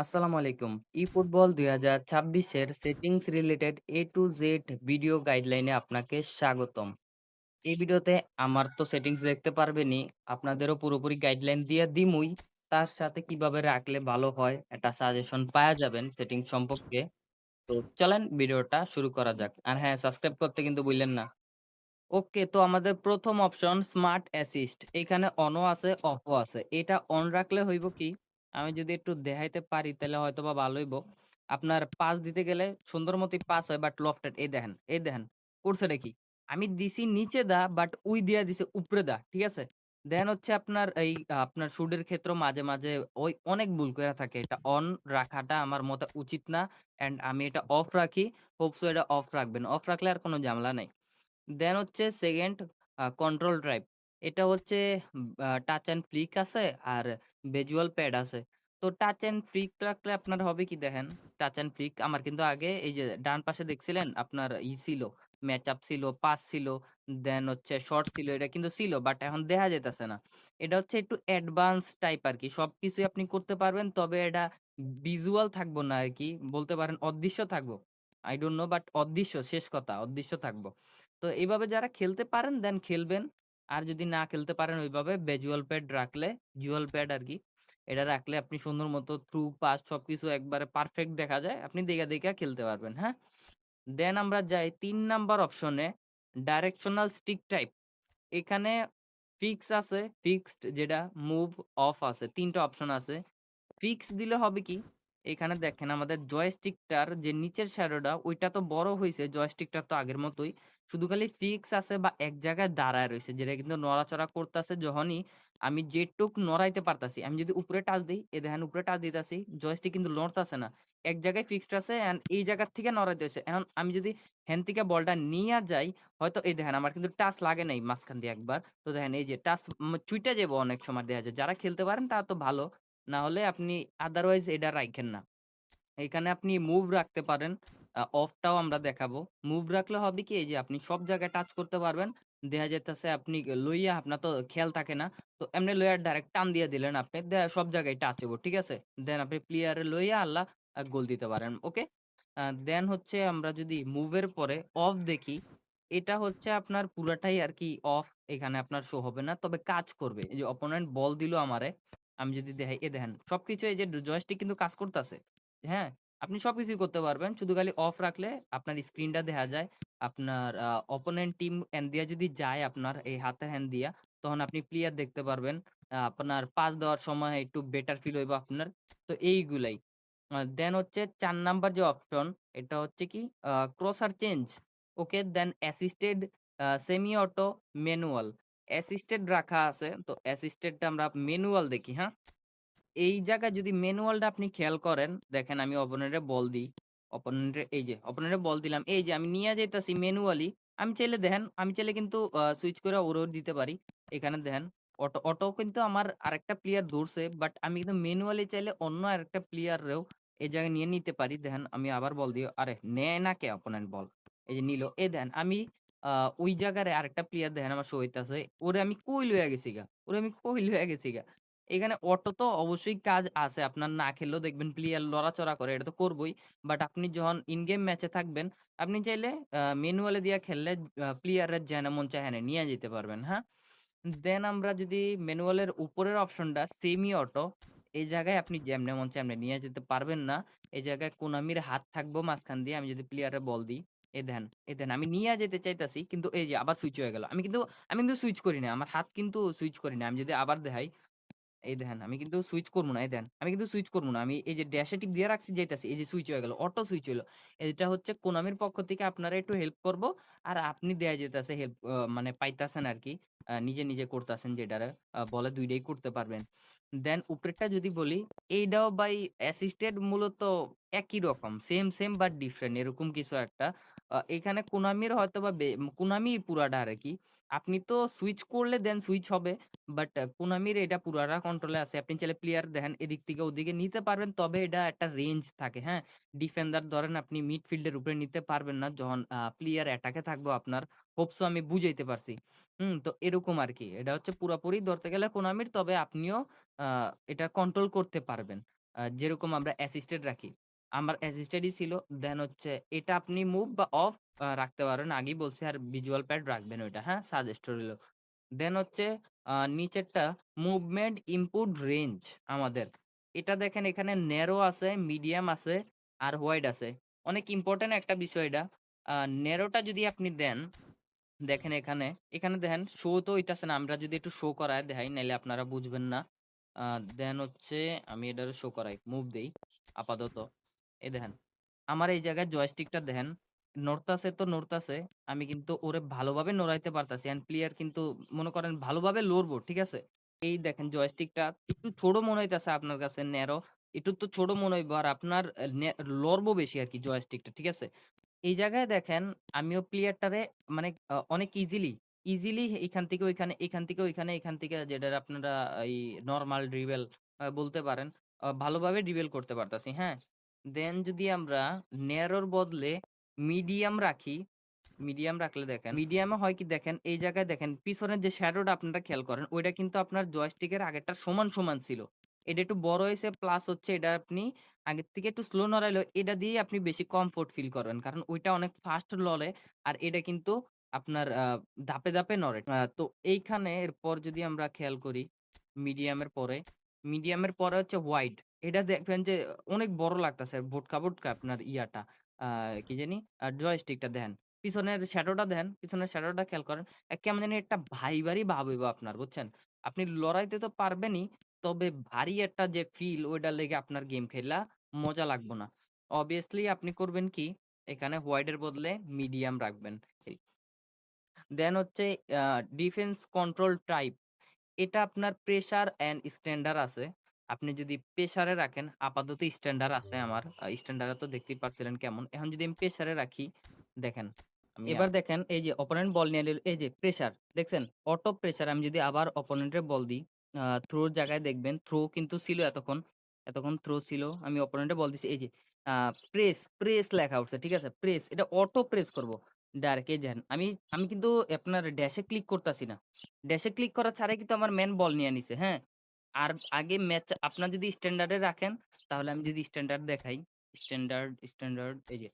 আসসালামু আলাইকুম। eFootball ২০২৬ এর settings related A to Z video গাইডলাইনে আপনাকে স্বাগতম। এই ভিডিওতে আমার তো সেটিংস দেখতে পারবেনই, আপনাদেরও পুরোপুরি গাইডলাইন দিয়ে দিমুই। তার সাথে কিভাবে রাখলে ভালো হয় একটা সাজেশন পায়া যাবেন সেটিংস সম্পর্কে। তো চলেন ভিডিওটা শুরু করা যাক। আর হ্যাঁ, সাবস্ক্রাইব করতে কিন্তু ভুললেন না। ওকে, তো আমাদের প্রথম অপশন স্মার্ট অ্যাসিস্ট। এখানে অনও আছে, অফও আছে। এটা অন রাখলে হইব কি? আমি যদি একটু দেখাইতে পারি তাহলে হয়তোবা ভালো হইব। আপনার পাস দিতে গেলে সুন্দর মতোই পাস হয় বাট লফটেড। এই দেখেন করছেটা কি? আমি দিছি নিচে দা বাট উই দিয়া দিছে উপরে দা। ঠিক আছে? দেন হচ্ছে আপনার এই আপনার শুটের ক্ষেত্রেও মাঝে, মাঝে ওই অনেক ভুল কইরা থাকে। এটা অন রাখাটা আমার মতে উচিত না। অ্যান্ড আমি এটা অফ রাখি। হোপ সো এটা অফ রাখবেন। অফ রাখলে আর কোনো ঝামেলা নাই। দেন হচ্ছে 2nd কন্ট্রোল ড্রাইভ। এটা হচ্ছে টাচ অ্যান্ড ফ্লিক আছে আর ভিজুয়াল প্যাড আছে। তো টাচ অ্যান্ড ফ্লিক রাখলে আপনার হবে কি দেখেন, টাচ অ্যান্ড ফ্লিক আমার কিন্তু আগে এই যে ডান পাশে দেখছিলেন আপনার ছিল, ম্যাচ আপ ছিল, পাস ছিল, দেন হচ্ছে শর্ট ছিল, এটা কিন্তু ছিল বাট এখন দেখা যাইতেছে না। এটা হচ্ছে একটু অ্যাডভান্স টাইপ আরকি। সবকিছুই আপনি করতে পারবেন তবে এটা ভিজুয়াল থাকবো না আরকি। বলতে পারেন অদৃশ্য থাকবো। I don't know বাট অদৃশ্য শেষ কথা, অদৃশ্য থাকবো। তো এইভাবে যারা খেলতে পারেন দেন খেলবেন। আর যদি না খেলতে পারেন ওইভাবে ভিজুয়াল প্যাড রাখলে, জুয়াল প্যাড আরকি। এটা রাখলে আপনি সুন্দর মতো থ্রু, পাস সবকিছু একবারে পারফেক্ট দেখা যায়। আপনি দেইখা, দেইখা খেলতে পারবেন, হ্যাঁ? দেন আমরা যাই ৩ নাম্বার অপশনে, ডাইরেকশনাল স্টিক টাইপ। এখানে ফিক্স আছে, ফিক্সড যেটা মুভ, অফ আছে। ৩ টা অপশন আছে। ফিক্স দিলে হবে কি? এখানে দেখেন আমাদের জয়স্টিকটার যে নিচের শ্যাডোটা ওইটা তো বড় হইছে, জয়স্টিকটা তো আগের মতোই। শুধু খালি ফিক্স আছে বা এক জায়গায় দাঁড়ায় রইছে। যেটা কিন্তু নড়াচড়া করতাছে যখনই আমি যেটুক নড়াইতে পারতাছি। আমি যদি উপরে টাচ দেই, এই দেখেন উপরে টাচ দিতাছি, জয়স্টিক কিন্তু লড়তাছে না। এক জায়গায় ফিক্সড আছে অ্যান্ড এই জায়গার থেকে নড়াইতেছে। এখন আমি যদি হ্যান থেকে বলটা নিয়া যাই, হয়তো এই দেখেন আমার কিন্তু টাচ লাগে নাই মাঝখান দিয়ে একবার। তো দেখেন এই যে টাচ চুইটা যাবো অনেক সময় দেখা যায়। যারা খেলতে পারেন তারা তো ভালো। না হলে আপনি আদারওয়াইজ এটা রাইখেন না। এখানে আপনি মুভ রাখতে পারেন। অফটাও আমরা দেখাবো। মুভ রাখলে হবে কি? এই যে আপনি সব জায়গায় টাচ করতে পারবেন। দেখা যাইতেছে আপনি লইয়া আপনার তো খেয়াল থাকে না। তো এমনি লইয়া ডাইরেক্ট টান দিয়ে দিলেন আপনি। সব জায়গায় টাচ হইব। ঠিক আছে? দেন আপনি প্লেয়ারে লইয়া আল্লাহ গোল দিতে পারেন। ওকে? দেন হচ্ছে আমরা যদি মুভের পরে অফ দেখি, এটা হচ্ছে আপনার পুরাটাই আরকি অফ। এখানে আপনার শো হবে না। তবে কাজ করবে। এই যে অপোনেন্ট বল দিল আমারে, আমি যদি দেখাই, দেখেন সবকিছু এই যে জয়স্টিক কিন্তু কাজ করতাছে। হ্যাঁ? আপনি সবকিছুই করতে পারবেন। শুধু খালি অফ রাখলে আপনার স্ক্রিনটা দেখা যায়। আপনার অপোনেন্ট টিম এন্ড দিয়া যদি যায় আপনার এই হাতের হ্যান্ড দিয়া, তখন আপনি প্লেয়ার দেখতে পারবেন। আপনার পাস দেওয়ার সময় একটু বেটার ফিল হইব আপনার। তো এইগুলাই। দেন হচ্ছে ৪ নাম্বার যে অপশন, এটা হচ্ছে কি cursor change. Okay, then assisted semi auto, manual. Assisted রাখা আছে। তো অ্যাসিস্টেডটা আমরা ম্যানুয়াল দেখি, হ্যাঁ? এই জায়গায় যদি ম্যানুয়ালটা আপনি খেয়াল করেন, দেখেন আমি অপোনেন্টে বল দিই। অপোনেন্টে এই যে অপোনেন্টে বল দিলাম। এই যে আমি নিয়ে যাইতাছি ম্যানুয়ালি। আমি চাইলে দেখেন, আমি চাইলে কিন্তু সুইচ করে ওরও দিতে পারি। এখানে দেখেন অটো কিন্তু আমার আরেকটা প্লেয়ার ধরছে। বাট আমি কিন্তু ম্যানুয়ালি চাইলে অন্য আরেকটা প্লেয়াররেও এই জায়গায় নিয়ে নিতে পারি। দেখেন আমি আবার বল দিই। আরে নেয় না কে অপোনেন্ট বল? এই যে নিল। এই দেখেন আমি আ ওই জায়গায় আরেকটা প্লেয়ার দেখেন আমার শো হইতাছে। ওরে আমি কই লইয়া গেছি গা? ওরে আমি কই লইয়া গেছি গা? এখানে অটো তো অবশ্যই কাজ আছে। আপনার না খেললেও দেখবেন প্লেয়ার লড়াচড়া করে। এটা তো করবই। বাট আপনি যখন ইন গেম ম্যাচে থাকবেন, আপনি চাইলে ম্যানুয়ালি দিয়া খেললে প্লেয়ারের যেনে মন চায় হেনে নিয়ে যেতে পারবেন। হ্যাঁ? দেন আমরা যদি ম্যানুয়ালের উপরের অপশনটা সেমি অটো, এই জায়গায় আপনি যেমনে মন চায় এমনে নিয়ে যেতে পারবেন না। এই জায়গায় কোনামির হাত থাকবো মাঝখান দিয়ে। আমি যদি প্লেয়ারে বল দিই, এই দেন আমি নিয়া যেতে চাইতাছি কিন্তু এই যে আবার সুইচ হয়ে গেল। আমি কিন্তু সুইচ করি না। আমার হাত কিন্তু সুইচ করি না। আমি যদি আবার দেখাই, এই দেখেন আমি কিন্তু সুইচ করব না। এই দেখেন আমি কিন্তু সুইচ করব না। আমি এই যে ড্যাশে টিপ দিয়ে রাখছি যাইতাছি। এই যে সুইচ হয়ে গেল। অটো সুইচ হইলো। এটা হচ্ছে কোনামির পক্ষ থেকে আপনারা একটু হেল্প করব। আর আপনি দেয়া যাইতাছে হেল্প মানে পাইতাছেন আরকি। নিজে, নিজে করতাছেন যেটারে বলে ২ টাই করতে পারবেন। দেন উপরেরটা যদি বলি, এইটাও বাই অ্যাসিস্টেড মূলত একই রকম। সেম, সেম বাট ডিফারেন্ট এরকম কিছু একটা। এখানে কোনামির হয়তোবা কোনামি পুরাটা আরকি। আপনি তো সুইচ করলে দেন সুইচ হবে। বাট কোনামির এটা পুরাটা কন্ট্রোলে আছে। আপনি চাইলে প্লেয়ার দেখেন এদিক থেকে ওদিকে নিতে পারবেন। তবে এটা একটা রেঞ্জ থাকে, হ্যাঁ? ডিফেন্ডার ধরেন আপনি মিডফিল্ডের উপরে নিতে পারবেন না। যখন প্লেয়ার অ্যাটাকে থাকবো আপনার। হোপ সো আমি বুঝাইতে পারছি। তো এরকম আরকি। এটা হচ্ছে পুরাপুরি ধরতে গেলে কোনামির, তবে আপনিও আ এটা কন্ট্রোল করতে পারবেন। যেরকম আমরা অ্যাসিস্টেড রাখি। আমার অ্যাসিস্টেডই ছিল। দেন হচ্ছে এটা আপনি মুভ বা অফ রাখতে পারেন। আগেই বলছি আর ভিজুয়াল প্যাড রাখবেন ওইটা, হ্যাঁ? সাজেস্ট রইল। দেন হচ্ছে নিচেরটা মুভমেন্ট ইনপুট রেঞ্জ আমাদের। এটা দেখেন এখানে ন্যারো আছে, মিডিয়াম আছে আর ওয়াইড আছে। অনেক ইম্পোর্টেন্ট একটা বিষয় এটা। আ ন্যারোটা যদি আপনি দেন, দেখেন এখানে, এখানে দেখেন শো তো হইতাছে না। আমরা যদি একটু শো করায় দেখাই নাইলে আপনারা বুঝবেন না। আ দেন হচ্ছে আমি এটারে শো করাই, মুভ দেই আপাতত। এই দেখেন। আমার এই জায়গায় জয়স্টিকটা দেখেন, নড়তাছে তো নড়তাছে। আমি কিন্তু ওরে ভালোভাবে নড়াইতে পারতাছি। অ্যান্ড প্লেয়ার কিন্তু মনে করেন ভালোভাবে লড়বো, ঠিক আছে? এই দেখেন জয়স্টিকটা একটু ছোট মনে হইতাছে আপনার কাছে ন্যারো। একটু তো ছোট মনে হইবো আর আপনার লড়বো বেশি আরকি জয়স্টিকটা, ঠিক আছে? এই জায়গায় দেখেন আমিও প্লেয়ারটারে মানে অনেক ইজিলি এখান থেকে ওইখানে, এখান থেকে ওইখানে, এখান থেকে যেটার আপনারা এই নরমাল ড্রিবেল বলতে পারেন। ভালোভাবে ড্রিবেল করতে পারতাছি, হ্যাঁ? দেন যদি আমরা ন্যারোর বদলে মিডিয়াম রাখি, মিডিয়াম রাখলে দেখেন, মিডিয়ামে হয় কি দেখেন, এই জায়গায় দেখেন পিছনের যে শ্যাডোটা আপনারা খেয়াল করেন, ওইটা কিন্তু আপনার জয়স্টিকের আগেরটার সমান ছিল। এটা একটু বড় হইছে প্লাস হচ্ছে এটা আপনি আগের থেকে একটু স্লো নড়াইলেও এটা দিয়েই আপনি বেশি কমফোর্ট ফিল করবেন। কারণ ওইটা অনেক ফাস্ট লড়ে আর এটা কিন্তু আপনার ধাপে নড়ে। তো এইখানে এরপর যদি আমরা খেয়াল করি মিডিয়ামের পরে, মিডিয়ামের পরে হচ্ছে হোয়াইট। এটা দেখবেন যে অনেক বড় লাগতাছে ভোটকা আপনার ইয়াটা। আ কি জানি? জয়স্টিকটা দেখেন। পিছনের শ্যাডোটা দেখেন, পিছনের শ্যাডোটা খেয়াল করেন। কেমন জানি একটা ভারী ভাব হইবো আপনার, বুঝছেন? আপনি লড়াইতে তো পারবেনই, তবে ভারী একটা যে ফিল ওইটার লেগে আপনার গেম খেলা মজা লাগবো না। obviously আপনি করবেন কি? এখানে হোয়াইট এর বদলে মিডিয়াম রাখবেন। এই দেন হচ্ছে আ ডিফেন্স কন্ট্রোল টাইপ। এটা আপনার প্রেশার অ্যান্ড স্ট্যান্ডার্ড আছে। আপনি যদি প্রেশারে রাখেন, আপাতত স্ট্যান্ডার্ড আছে আমার। স্ট্যান্ডার্ড তো দেখতেই পারছিলেন কেমন। এখন যদি আমি প্রেশারে রাখি, দেখেন। এবার দেখেন এই যে অপোনেন্ট বল নিয়ে নিল, এই যে প্রেশার দেখছেন? অটো প্রেশার আমি যদি আবার অপোনেন্টের বল দিই, থ্রোর জায়গায় দেখবেন থ্রো কিন্তু ছিল এতক্ষণ। এতক্ষণ থ্রো ছিল। আমি অপোনেন্টে বল দিছি এই যে প্রেস লেখা উঠছে। ঠিক আছে? প্রেস এটা অটো প্রেস করব। ডাইরেক্ট এই দেখেন। আমি কিন্তু আপনার ড্যাশে ক্লিক করতাছি না। ড্যাশে ক্লিক করা ছাড়াই কিন্তু আমার ম্যান বল নিয়ে নিছে, হ্যাঁ? আর আগে ম্যাচ আপনার যদি স্ট্যান্ডার্ড এ রাখেন, তাহলে আমি যদি স্ট্যান্ডার্ড দেখাই, স্ট্যান্ডার্ড এই যে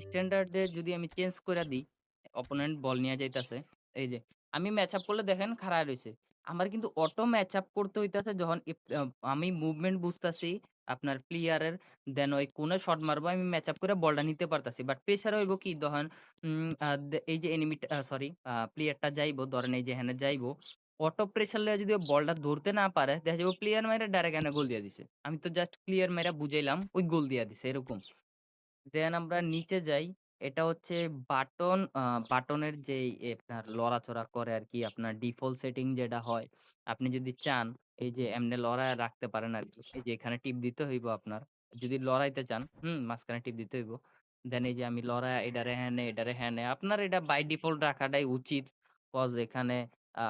স্ট্যান্ডার্ড এ যদি আমি চেঞ্জ কইরা দেই, অপোনেন্ট বল নিয়ে যাইতাছে। এই যে আমি ম্যাচ আপ করলে দেখেন খাড়ায় রইছে। আমার কিন্তু অটো ম্যাচ আপ করতে হইতাছে যখন আমি মুভমেন্ট বুঝতাছি আপনার প্লেয়ারের, দেন ওই কোণে শট মারবো আমি ম্যাচ আপ করে বলটা নিতে পারতাছি। বাট প্রেসারে হইব কি ধরেন এই যে এনিমিটা সরি প্লেয়ারটা যাইবো, ধরেন এই যে এখানে যাইবো। অটো প্রেশার লইয়া যদি ও বলটা ধরতে না পারে, দেখা যাবে প্লেয়ার মাইরা ডাইরেক্ট এনে গোল দিয়া দিছে। আমি তো জাস্ট ক্লিয়ার মাইরা বুঝাইলাম, ওই গোল দিয়া দিছে এরকম। দেন আমরা নিচে যাই। এটা হচ্ছে বাটন বাটনের যেই আপনার লড়াচড়া করে আরকি আপনার ডিফল্ট সেটিং যেটা হয়। আপনি যদি চান এই যে এমনে লড়ায় রাখতে পারেন আরকি। এই যে এখানে টিপ দিতে হইব আপনার। যদি লড়াইতে চান, মাঝখানে টিপ দিতে হইব। দেন এই যে আমি লড়ায় এডারে হ্যানে, এডারে হ্যানে। আপনার এটা বাই ডিফল্ট রাখাটাই উচিত। কজ এখানে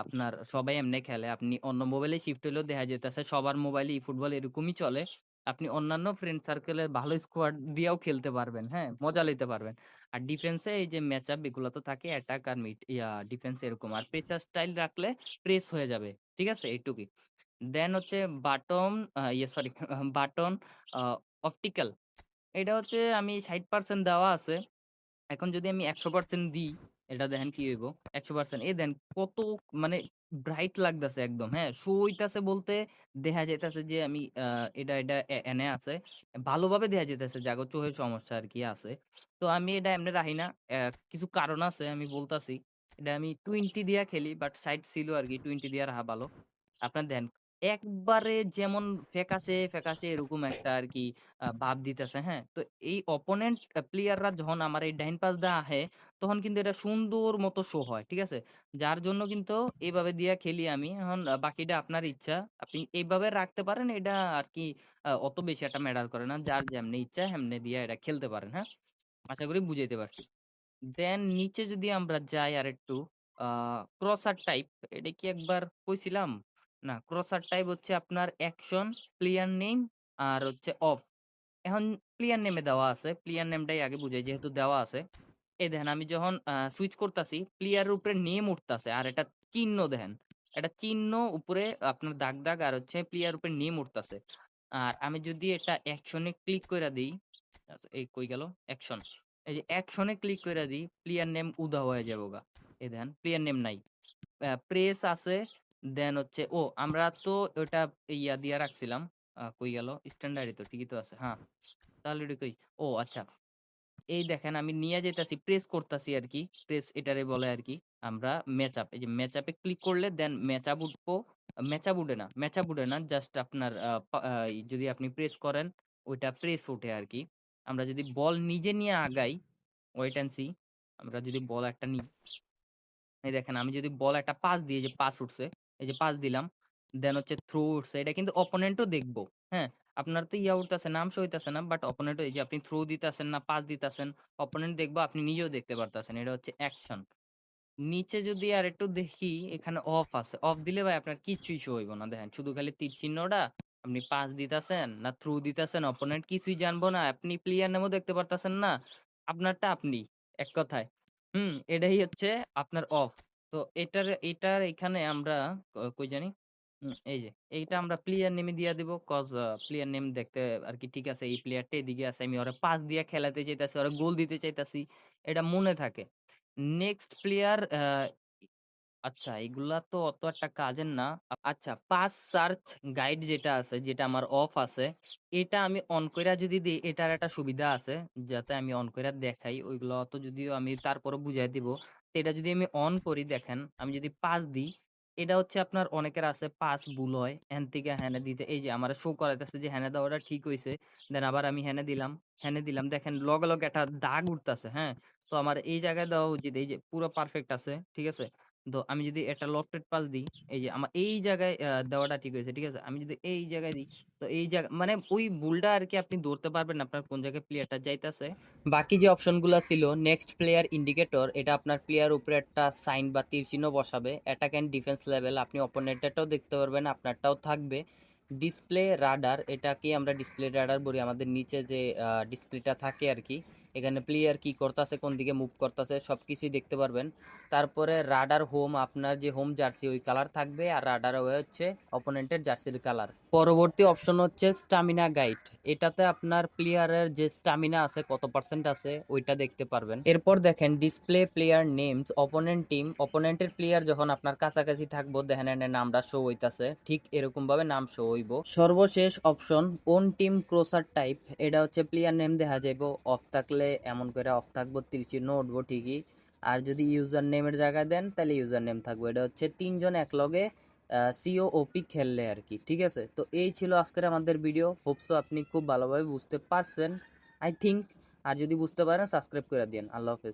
আপনার সবাই এমনে খেলে। আপনি অন্য মোবাইলে শিফট হইলেও দেখা যাইতেছে সবার মোবাইলে ফুটবল এরকমই চলে। আপনি অন্যান্য ফ্রেন্ড সার্কেলের ভালো স্কোয়াড দিয়েও খেলতে পারবেন, হ্যাঁ? মজা লইতে পারবেন। আর ডিফেন্সে এই যে ম্যাচআপ এগুলো তো থাকে অ্যাটাক আর ডিফেন্স এরকম। আর প্রেসার স্টাইল রাখলে প্রেস হয়ে যাবে। ঠিক আছে? এইটুকুই। দেন হচ্ছে বাটন সরি বাটন আ অপটিক্যাল। এটা হচ্ছে আমি ৬০% দেওয়া আছে। এখন যদি আমি ১০০% দিই, এটা দেখেন কি হইব? ১০০% এই দেন কত মানে ব্রাইট লাগতাছে একদম, হ্যাঁ? শো হইতাছে বলতে দেখা যাইতাছে যে আমি এটা এনে আছে। ভালোভাবে দেখা যাইতাছে যে আগো চোখের সমস্যা আরকি আছে। তো আমি এটা এমনে রাখি না। কিছু কারণ আছে আমি বলতাছি। এটা আমি 20 দিয়া খেলি বাট সাইড ছিল আরকি 20 দিয়া রাখা ভালো। আপনার দেন একবারে যেমন ফ্যাকাশে এরকম একটা আরকি ভাব দিতেছে, হ্যাঁ? তো এই অপোনেন্ট প্লেয়াররা যখন আমার এই ডাইন পাশ দিয়ে আহে, তখন কিন্তু এটা সুন্দর মতো শো হয়। ঠিক আছে? যার জন্য কিন্তু এভাবে দিয়া খেলি আমি। এখন বাকিটা আপনার ইচ্ছা। আপনি এইভাবে রাখতে পারেন। এটা আরকি অত বেশি একটা ম্যাটার করে না। যার যেমনে ইচ্ছা হেমনে দিয়া এটা খেলতে পারেন, হ্যাঁ? আশা করি বুঝাইতে পারছি। দেন নিচে যদি আমরা যাই আরেকটু আ ক্রসার টাইপ, এটা কি একবার কইছিলাম? না, ক্রসার টাইপ হচ্ছে আপনার অ্যাকশন, প্লেয়ার নেম আর হচ্ছে অফ। এখন প্লেয়ার নেমে দেওয়া আছে। প্লেয়ার নেমটাই আগে বুঝাই যেহেতু দেওয়া আছে। এই দেখেন আমি যখন সুইচ করতাছি, প্লেয়ারের উপরে নেম উঠতাছে। আর এটা চিহ্ন দেখেন। একটা চিহ্ন উপরে আপনার দাগ আর হচ্ছে প্লেয়ার উপরে নেম উঠতাছে। আর আমি যদি এটা অ্যাকশনে ক্লিক কইরা দেই, আচ্ছা এই কই গেল? অ্যাকশন। এই যে অ্যাকশনে ক্লিক কইরা দিই, প্লেয়ার নেম উধাও হয়ে যাবোগা। এই দেখেন প্লেয়ার নেম নাই। প্রেস আছে, দেন হচ্ছে আমরা তো ওটা ইয়া দিয়া রাখছিলাম। কই গেল? স্ট্যান্ডার্ডই তো ঠিকই তো আছে। হ্যাঁ, তাহলে ওটা কই? আচ্ছা। এই দেখেন আমি নিয়ে যাইতাছি, প্রেস করতাছি আরকি। প্রেস এটারে বলে আরকি আমরা ম্যাচ আপ। এই যে ম্যাচ আপে ক্লিক করলে দেন ম্যাচ আপ উঠবো। ম্যাচ আপ উঠে না। জাস্ট আপনার আ পা আ যদি আপনি প্রেস করেন ওইটা প্রেস ওঠে আরকি। আমরা যদি বল নিজে নিয়ে আগাই, ওয়েট অ্যান্ড সি। আমরা যদি বল একটা নিই, এই দেখেন আমি যদি বল একটা পাস দিই, এই যে পাস উঠছে। এই যে পাস দিলাম। দেন হচ্ছে থ্রো উঠছে। এটা কিন্তু অপোনেন্টও দেখবো। হ্যাঁ? আপনার তো ইয়া উঠতেছে, নাম শো হইতাছে না। বাট অপোনেন্টও এই যে আপনি থ্রো দিতেছেন না পাস দিতেছেন, অপোনেন্ট দেখবো, আপনি নিজেও দেখতে পারতেছেন। এটা হচ্ছে অ্যাকশন। নিচে যদি আরেকটু দেখি, এখানে অফ আছে। অফ দিলে ভাই আপনার কিচ্ছুই শো হইব না। দেখেন শুধু খালি তীর চিহ্নটা, আপনি পাস দিতেছেন না থ্রু দিতেছেন, অপোনেন্ট কিছুই জানবো না। আপনি প্লেয়ার নামও দেখতে পারতেছেন না। আপনারটা আপনি। এক কথায়। এটাই হচ্ছে আপনার অফ। তো এটার এখানে আমরা কই জানি? এই যে এইটা আমরা প্লেয়ার নেমে দিয়া দিব। কজ প্লেয়ার নেম দেখতে আরকি ঠিক আছে। এই প্লেয়ারটা এদিকে আছে। আমি ওরে পাস দিয়া খেলাতে চাইতাছি, ওরে গোল দিতে চাইতাছি। এটা মনে থাকে। নেক্সট প্লেয়ার আচ্ছা এগুলা তো অত একটা কাজের না। আচ্ছা পাস সার্চ গাইড যেটা আছে, যেটা আমার অফ আছে, এটা আমি অন কইরা যদি দেই, এটার একটা সুবিধা আছে যাতে আমি অন কইরা দেখাই। ওইগুলো অত যদিও আমি তারপরও বুঝাই দিব। তো এটা যদি আমি অন করি, দেখেন আমি যদি পাস দিই, এটা হচ্ছে আপনার অনেকের আছে পাস ভুল হয়। হ্যান থেকে হ্যানে দিতে এই যে আমারে শো করাইতেছে যে হ্যানে দেওয়াটা ঠিক হইছে। দেন আবার আমি হ্যানে দিলাম। দেখেন লগে, লগে একটা দাগ উঠতাছে, হ্যাঁ? তো আমার এই জায়গায় দেওয়া উচিত। এই যে পুরো পারফেক্ট আছে। ঠিক আছে? তো আমি যদি একটা লফটেড পাস দিই, এই যে আমার এই জায়গায় দেওয়াটা ঠিক হয়েছে। ঠিক আছে? আমি যদি এই জায়গায় দিই, তো এই জায়গা মানে ওই ভুলটা আরকি আপনি ধরতে পারবেন না আপনার কোন জায়গায় প্লেয়ারটা যাইতাছে। বাকি যে অপশনগুলা ছিল নেক্সট প্লেয়ার ইন্ডিকেটর, এটা আপনার প্লেয়ার উপরে একটা সাইন বা তীর চিহ্ন বসাবে। অ্যাটাক এন্ড ডিফেন্স লেভেল আপনি অপোনেন্টেরটাও দেখতে পারবেন, আপনারটাও থাকবে। ডিসপ্লে রাডার, এটাকে আমরা ডিসপ্লে রাডার বলি। আমাদের নিচে যে ডিসপ্লেটা থাকে আরকি, এখানে প্লেয়ার কি করতাছে, কোন দিকে মুভ করতাছে সবকিছুই দেখতে পারবেন। তারপরে রাডার হোম, আপনার যে হোম জার্সি ওই কালার থাকবে, আর রাডার ওয়ে হচ্ছে অপোনেন্টের জার্সির কালার। পরবর্তী অপশন হচ্ছে স্টামিনা গাইড। এটাতে আপনার প্লেয়ারের যে স্টামিনা আছে, কত পার্সেন্ট আছে ওইটা দেখতে পারবেন। এরপর দেখেন display player names, opponent team, অপোনেন্টের প্লেয়ার যখন আপনার কাছাকাছি থাকবো, দেখেন এনে নামটা শো হইতাছে, ঠিক এরকম ভাবে নাম শো হইব। সর্বশেষ অপশন ওন টিম ক্রোসার টাইপ, এটা হচ্ছে প্লেয়ার নেম দেখা যাইব। অফ থাকলে এমন করে অফ থাকবো, তীর চিহ্ন উঠবো ঠিকই। আর যদি ইউজার নেমের জায়গায় দেন তাহলে ইউজার নেম থাকবে। এটা হচ্ছে তিনজন একলগে সিওওপি খেললে আর কি। ঠিক আছে? তো এই ছিল আজকের আমাদের ভিডিও। হোপসো আপনি খুব ভালোভাবে বুঝতে পারছেন, আই থিঙ্ক। আর যদি বুঝতে পারেন সাবস্ক্রাইব করে দিন। আল্লাহ হাফেজ।